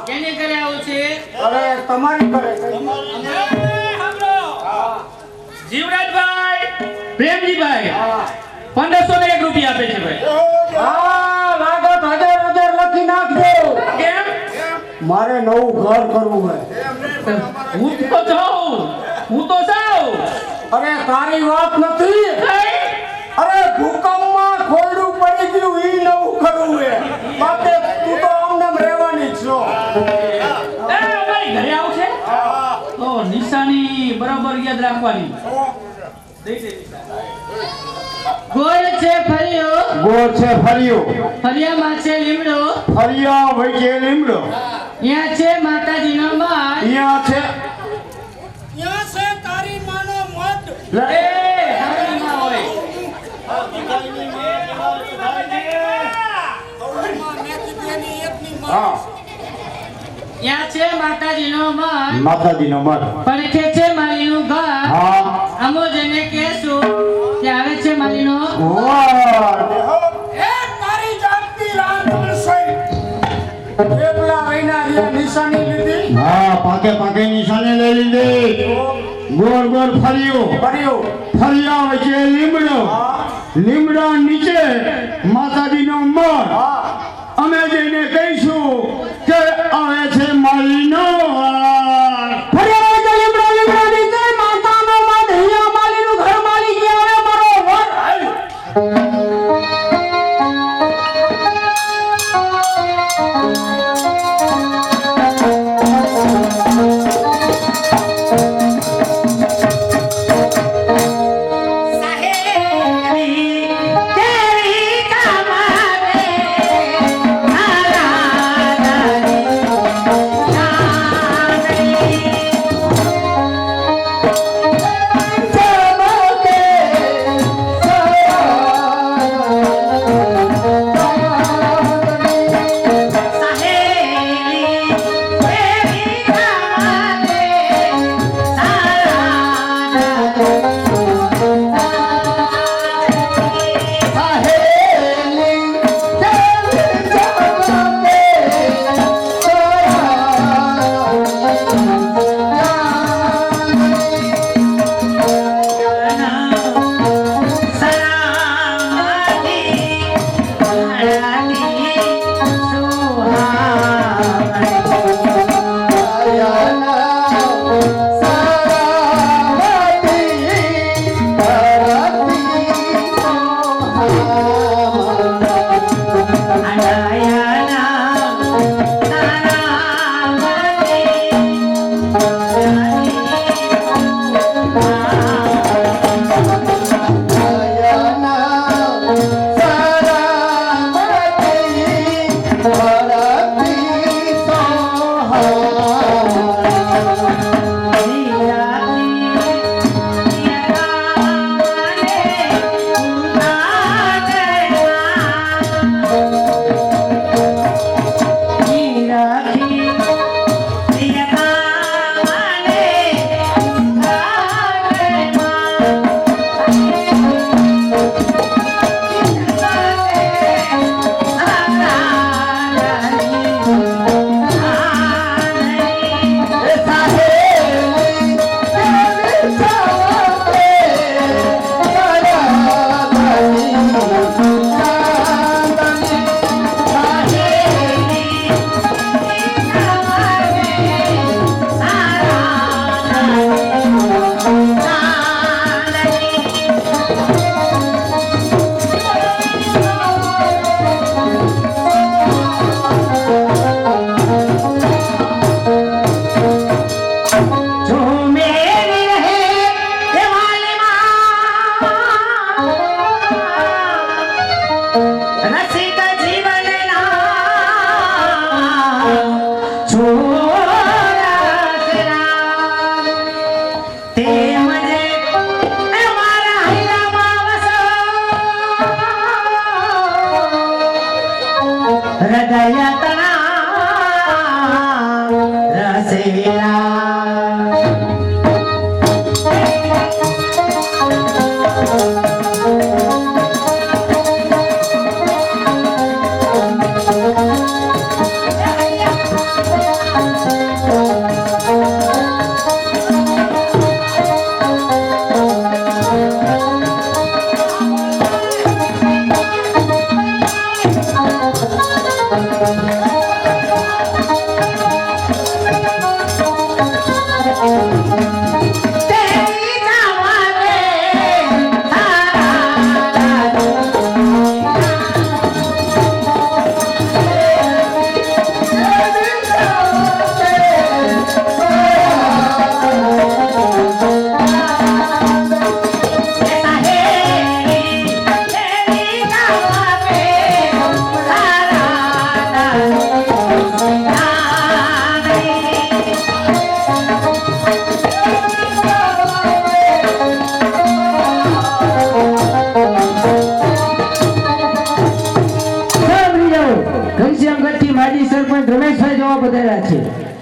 કેને કરે આવું છે? અરે તમારી કરે જીવરાજભાઈ પ્રેમજીભાઈ 1501 રૂપિયા આપે છે ભાઈ. હા, લાગત 1000 લખી નાખજો. કેમ? મારે નવું ઘર કરવું છે. હું તો જાઉં. અરે તારી વાત નથી. અરે ભૂકંપમાં ખોરડું પડી ગયું ઈ નવું કરવું છે. બાકી તું તો આમને રહેવાની જ છો. અમારી ઘરે આવશે તો નિશાની બરાબર યાદ રાખવાની. ગોળ છે ફરિયો, ગોળ છે ફરિયો, ફરિયામાં છે લીમડો, ફરિયા વચ્ચે લીમડો, ત્યાં છે માતાજીનો મઠ, અહીંયા છે ત્યાં છે તારી માનો મત. હારી ના હોય. હા, ત્યાં છે માતાજીનો મઠ, માતાજીનો મઠ. પડખે છે માલીનું ઘર. હા, અમો જેને કહેશું તે આવે છે માલીનો. વાહ, એ તારી જાતની રાંધણ છે. પેપલા વૈના રે નિશાની લીધી. હા, પાકે પાકે નિશાની લઈ લીધી. ગોળ ગોળ ફરિયો, ફરિયા વચ્ચે લીમડો, લીમડા નીચે માતાજીનો મઠ. અમે જઈને કહીશું કે આવે છે માલીનો ફરિયા વચ્ચે લીમડો, લીમડા નીચે માતાનો મઠ. અહીંયા માલીનું ઘર, માલી કે આવે બરોબર. સાહેબ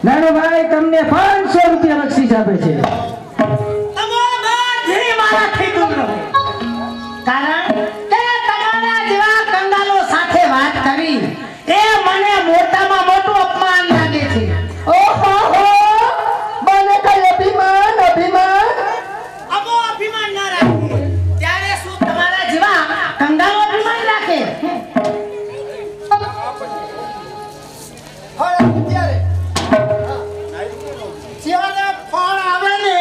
નાનુભાઈ તમને 500 રૂપિયા બક્ષિસ આપે છે. કારણ કે તમારા જેવા કંગાલો સાથે વાત કરી એ મને મોટામાં મોટું અપમાન લાગે છે. ઓહો મને કઈ અભિમાન અબો અભિમાન ના રાખે ત્યારે શું તમારા જેવા કંગાલો અભિમાન રાખે? જ્યારે ફળ આવે ને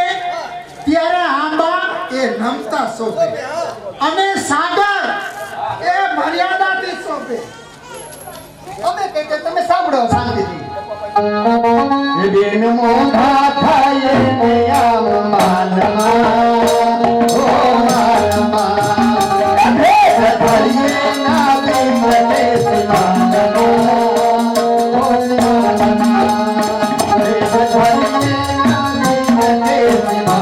ત્યારે આંબા એ નમતા શોભે અને સાગર એ મર્યાદાથી શોભે. અમે કે તમે સાંભળો શાંતિથી. એ બેન મોઢા થાય ને આમ માનમાં ઓ માનમાં ભેદ ભરીએ ના બે મને માનમાં ઓ માનમાં ભેદ ભરીએ ના બે મને ભગવાન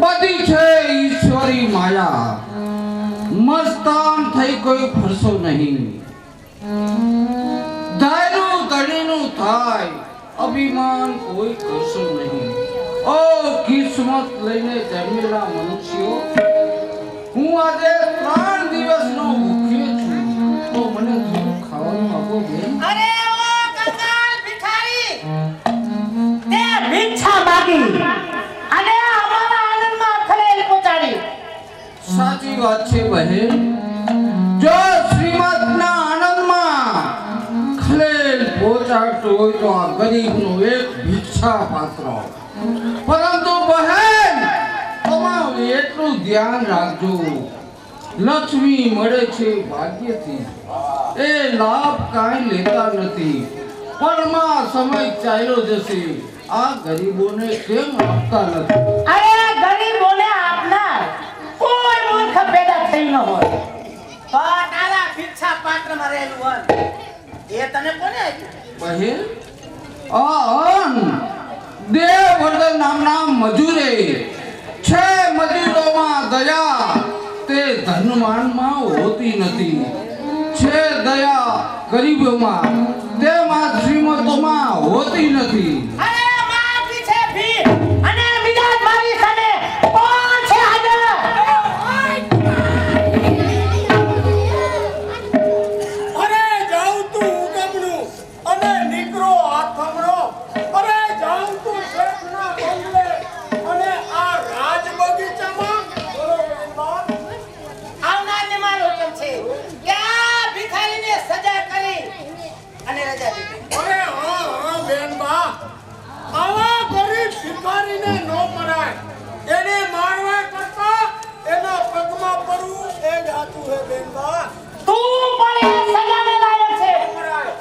બધી છે ઈશ્વરી માયા, મસ્તાન થઈ કોઈ ફરસો નહીં. ધાર્યું ધણીનું થાય, અભિમાન કોઈ કરશો નહીં. ઓ કિસ્મત લઈને જન્મેલા મનુષ્યો, હું આજે 3 દિવસનો ભૂખ્યો છું, તો મને થોડું ખાવાનું આપો બેન. અરે ઓ કંગાલ ભિખારી, તે ભિક્ષા માગી અને અમારા આનંદમાં ખલેલ પહોંચાડી. સાચી વાત છે બહેન. જો શ્રીમતના આનંદમાં ખલેલ પહોંચાડતું હોય તો આ ગરીબનું એક ભિક્ષા પાત્ર. પરંતુ બહેન, તમારું એટલું ધ્યાન રાખજો, લક્ષ્મી મળે છે ભાગ્યથી, એ લાભ કાંઈ લેતા નથી. પળમાં સમય ચાલ્યો જશે, આ ગરીબોને કેમ આપતા નથી? અરે ગરીબોને આપનાર કોઈ મૂર્ખ પેદા થઈ ન હોય. પણ તારા ભિક્ષા પાત્રમાં રહેલું હોય એ તને કોને આપ્યું? બહેન, આ અન્ન દેવવર્ધન નામના મજૂરે છે. મજૂરોમાં દયા તે ધનવાનમાં હોતી નથી. છે દયા ગરીબોમાં, તેમાં શ્રીમતોમાં હોતી નથી. અરે માફી છે ભી અને મિજાજ મારી સામે કોણ છે હાજર? અરે જાઉં તું ઉગમણું અને નીકળો હાથમણો. અરે જાઉં તું શેઠના બંગલે અને આ રાજ બગીચામાં. આવનારને મારો કેમ છે કે આ ભિખારીને સજા કરી અને રજા દીધી. અરે હા હા બેનબા, આવા ગરીબ ભિખારીને નો મરાય. એને મારવા કરતા એના પગમાં પડવું એ જ હાચું હે બેનબા. તું પણ એ સજાને લાયક છે. મરાય.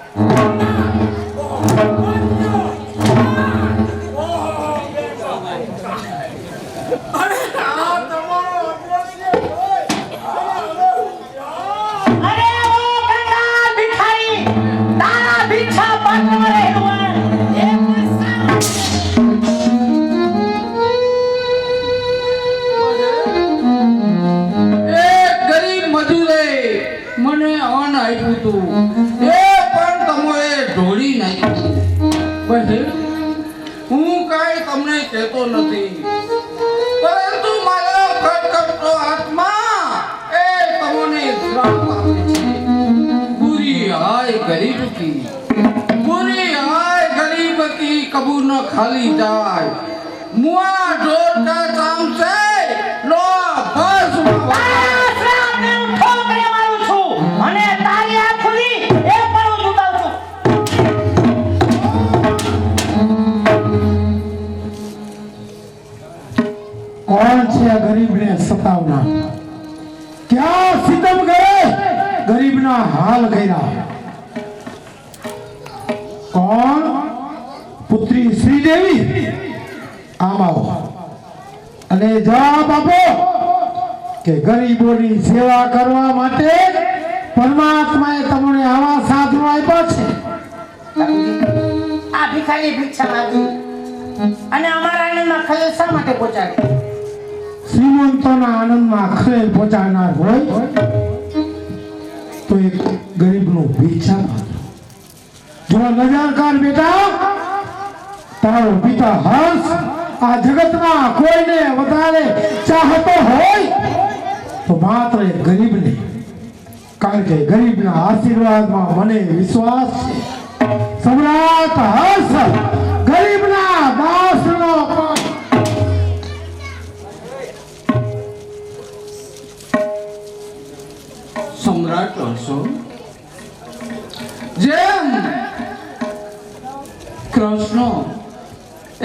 અરે આ તમારો અદ્રશ્ય હોય. અરે ઓ કંગાલ ભિખારી, તારા ભિક્ષા પાત્રમાં રહેલું હોય એ એક ગરીબ મજૂરે મને અન્ન આપ્યું હતું, એ પણ તમોએ ઢોળી નાખ્યું. બહેન, હું કાંઈ તમને કહેતો નથી, પરંતુ મારો ખટખટતો આત્મા એ તમને શ્રાપ આપે છે. પૂરી હાય ગરીબ કી, પૂરી હાય ગરીબ કી કબૂ ન ખાલી જાય. મુઆ ઢોર કા કામ છે લો બસ તારા શ્રાપને હું ઠોકરે મારું છું અને તારી આ ખુલી એ પણ હું ચૂકવું છું. કોણ છે આ ગરીબને સતાવનાર? ક્યાં સિતમ કરે ગરીબના હાલ કર્યા? કોણ? પુત્રી શ્રીદેવી. આમ આવો અને જવાબ આપો કે ગરીબોની સેવા કરવા માટે પરમાત્માએ તમને આવા સાધનો આપ્યા છે. આ ભિખારી ભિક્ષા માંગી અને અમારા આનંદમાં ખલેલ શા માટે પહોંચાડી? શ્રીમંતોના આનંદમાં ખલેલ પહોંચાડનાર હોય તો એક ગરીબનું ભિક્ષા પાત્ર. જો નજરકાર બેટા, તારો પિતા હર્ષ આ જગતમાં કોઈને વધારે ચાહતો હોય તો માત્ર એક ગરીબને. કારણ કે ગરીબના આશીર્વાદમાં મને વિશ્વાસ છે. સમ્રાટ હર્ષ ગરીબના દાસનો સમ્રાટ હર્ષો, જે એમ કૃષ્ણ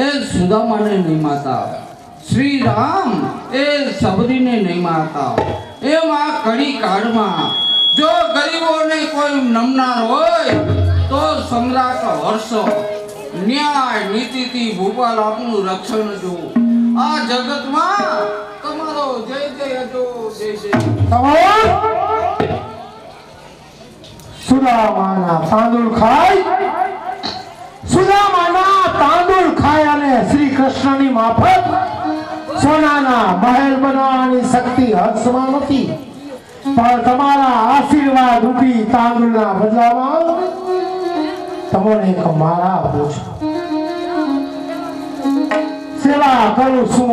એ સુદામાને નહીં માતા, શ્રી રામ એ સબરીને નહીં માતા. એમ આ કડી કાળમાં જો ગરીબોને કોઈ નમનાર હોય તો સમ્રાટ હર્ષ ન્યાય નીતિથી ભૂપાલ આપનું રક્ષણ જો. આ જગતમાં તમારો જય જય હતો, જય જય. સુદામાના તાંદુળ ખાય અને શ્રી કૃષ્ણની માફત સોનાના મહેલ બનાવવાની શક્તિ હર્ષમાં નથી, પણ તમારા આશીર્વાદ રૂપી તાંદુળના બદલામાં તમને એક માળા આપું છું. સેવા કરું છું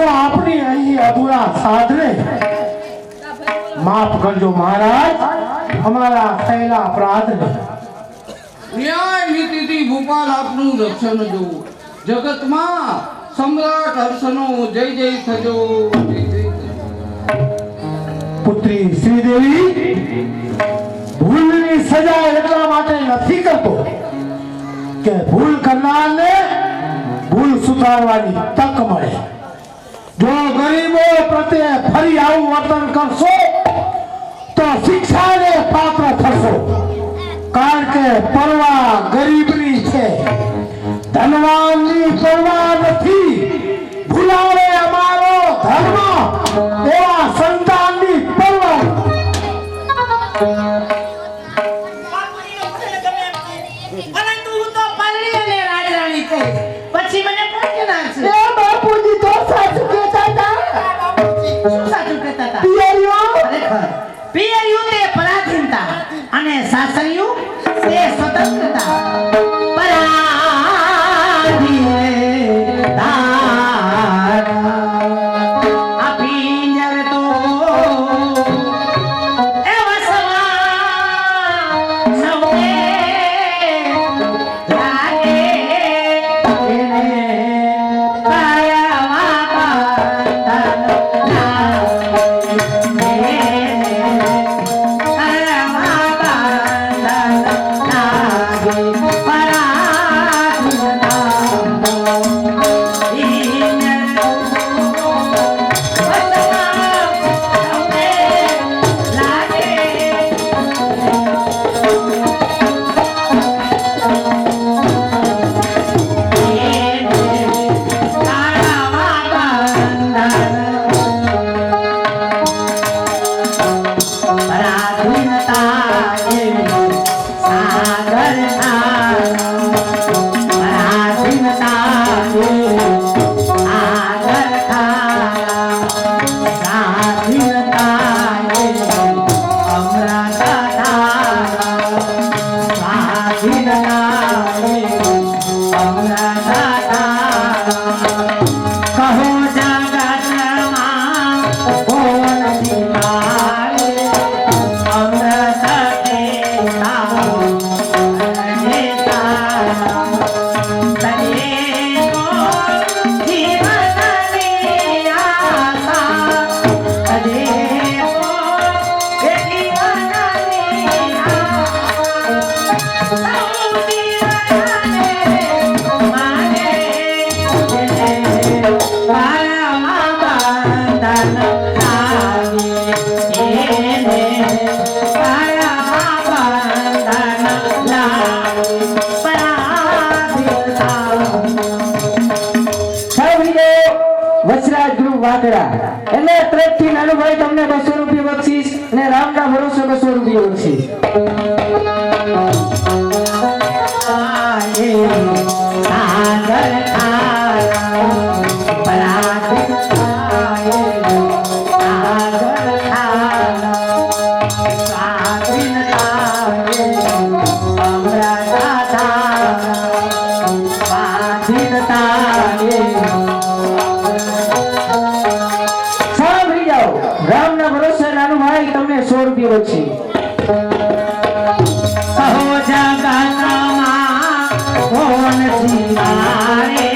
આપની અહીં અધૂરા સાધને માફ કરજો મહારાજ, અમારા થયેલા અપરાધને. ન્યાય નીતિથી ભૂપાલ આપનું રક્ષણ જો. જગતમાં સમ્રાટ હર્ષનો જય જય થજો, જય જય થજો. પુત્રી શ્રીદેવી, ભૂલની સજા એટલા માટે નથી કરતો કે ભૂલ કરનારને ભૂલ સુધારવાની તક મળે. જો ગરીબો પ્રત્યે ફરી આવું વર્તન કરશો તો શિક્ષાને પાત્ર થશો, કારણ કે પરવા ગરીબની છે, ધનવાનની પરવા નથી. ભૂલાવે અમારો ધર્મ એવા સંતાનની પરવા. પરંતુ હું તો પરણી અને રાજરાણી થઈ, પછી મને કોણ નાખશે? એ બાપુજી તો સાચું કહેતા હતા. શું સાચું કહેતા હતા? પિયરીઓ, ખરેખર પિયરિયું તે પરાધીનતા અને સાસરિયું તે સ્વતંત્રતા. પરાધીનતા આ પિંજર તો એ વસમાં સૌને લાગે એને એટલે ટ્રકથી નાનુભાઈ તમને 200 રૂપિયા બક્ષીસ અને રામના ભરોસે 200 રૂપિયા બક્ષીસ. રામના ભરોસે નાનુભાઈ તમને 100 રૂપિયા બક્ષીસ. કહો જગતમાં કોણ સિવારે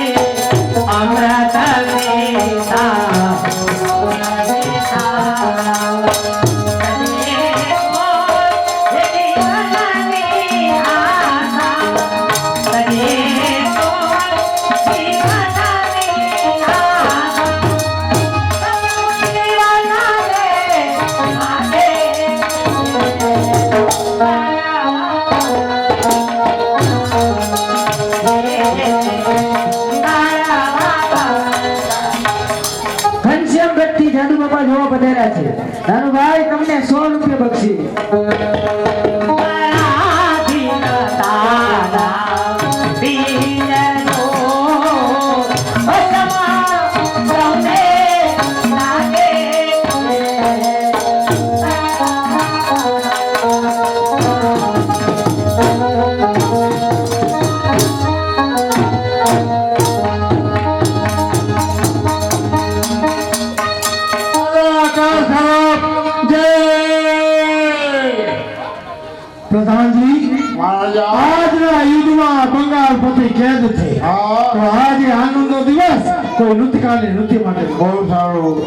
प्रधान जी महाराजा આજના યુદ્ધમાં બંગાળ પતિ કેદ છે હા તો આજે આનંદનો દિવસ કોઈ નૃત્યકારી નૃત્ય માટે બહુ સારું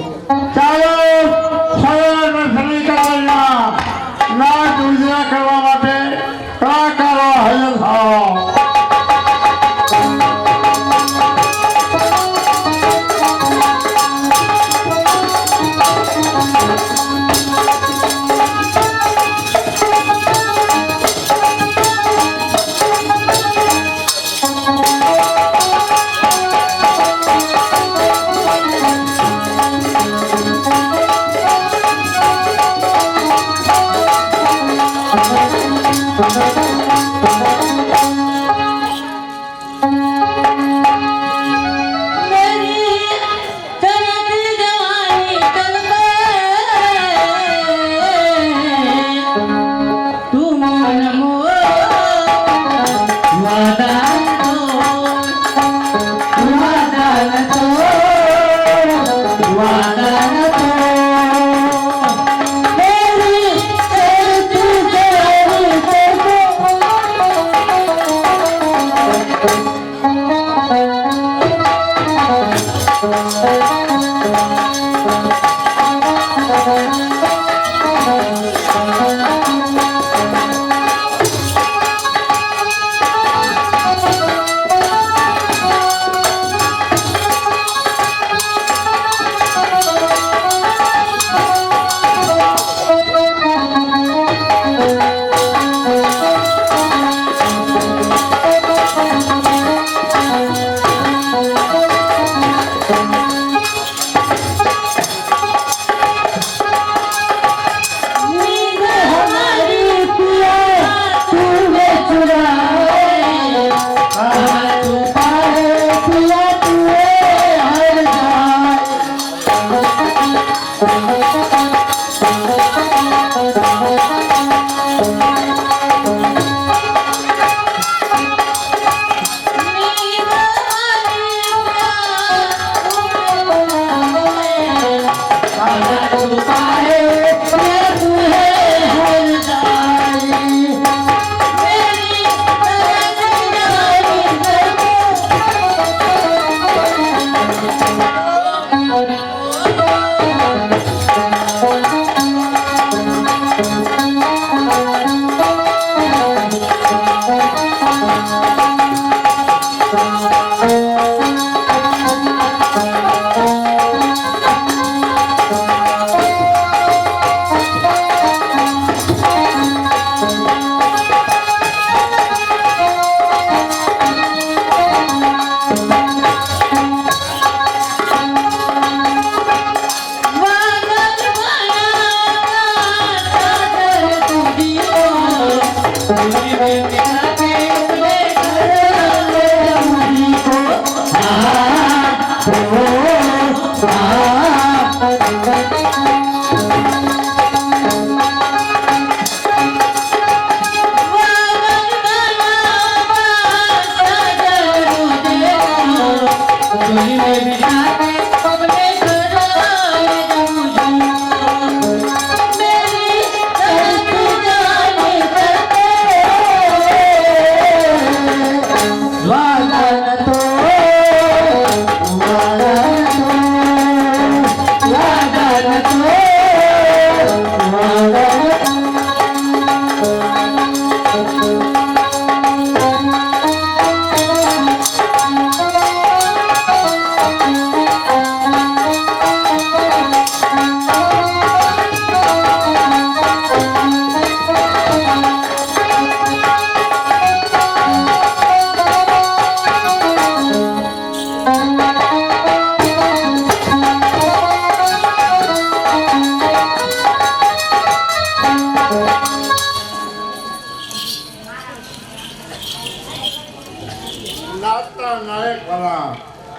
ચાલો સવારે ફરી કરાયા નાચ ઉજળા કરવા માટે કલાકારો હાજર થાઓ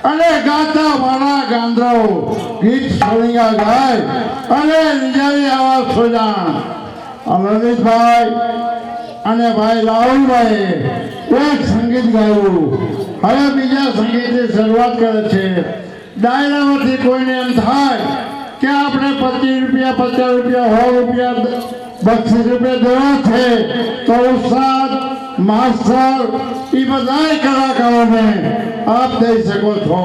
અને ગાતા મારા ગાંધરો ગીત સોળિયા ગાય અને નિજારી આવાજ સોજાણ લલિતભાઈ અને ભાઈ રાહુલભાઈ એક સંગીત ગાયું. હવે બીજા સંગીતની શરૂઆત કરે છે. ડાયરામાંથી કોઈને એમ થાય કે આપણે 25 રૂપિયા 50 રૂપિયા 100 રૂપિયા ₹25 દેવા છે તો ઉસ્તાદ માસ્ટર એ બધા કલાકારોને આપ દઈ શકો છો.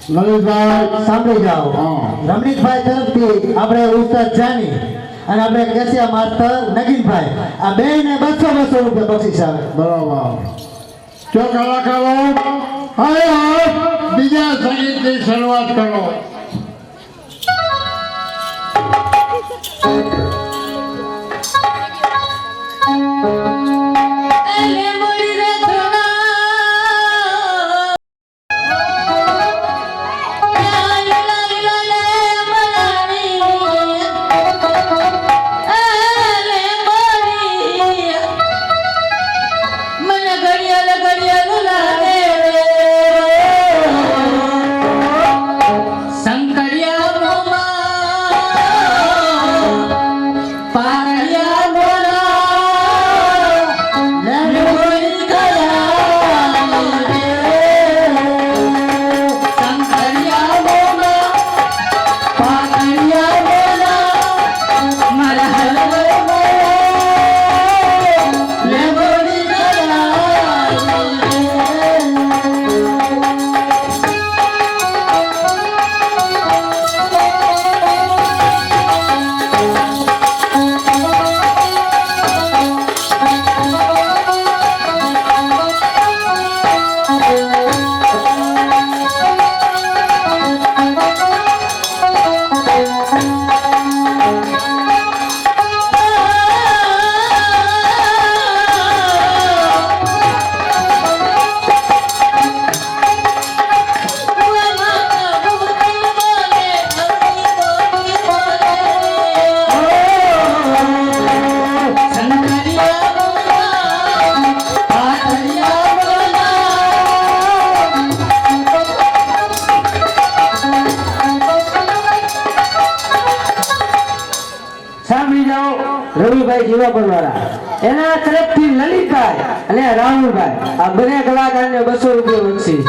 લલિતભાઈ સાંભળી જાઓ. હા. રમણીકભાઈ તરફથી આપણે ઉસ્તાદ જાની અને આપણે કેસિયા માસ્ટર નગીનભાઈ આ બેયને 200 રૂપિયા બક્ષિસ આવે. બરાબર. જો કલાકારો હવે બીજા સંગીતની શરૂઆત કરો. રવિભાઈ જીવાપરવાળા એના તરફથી લલિતભાઈ અને રાહુલભાઈ આ બંને કલાકારને 200 રૂપિયા બક્ષિસ.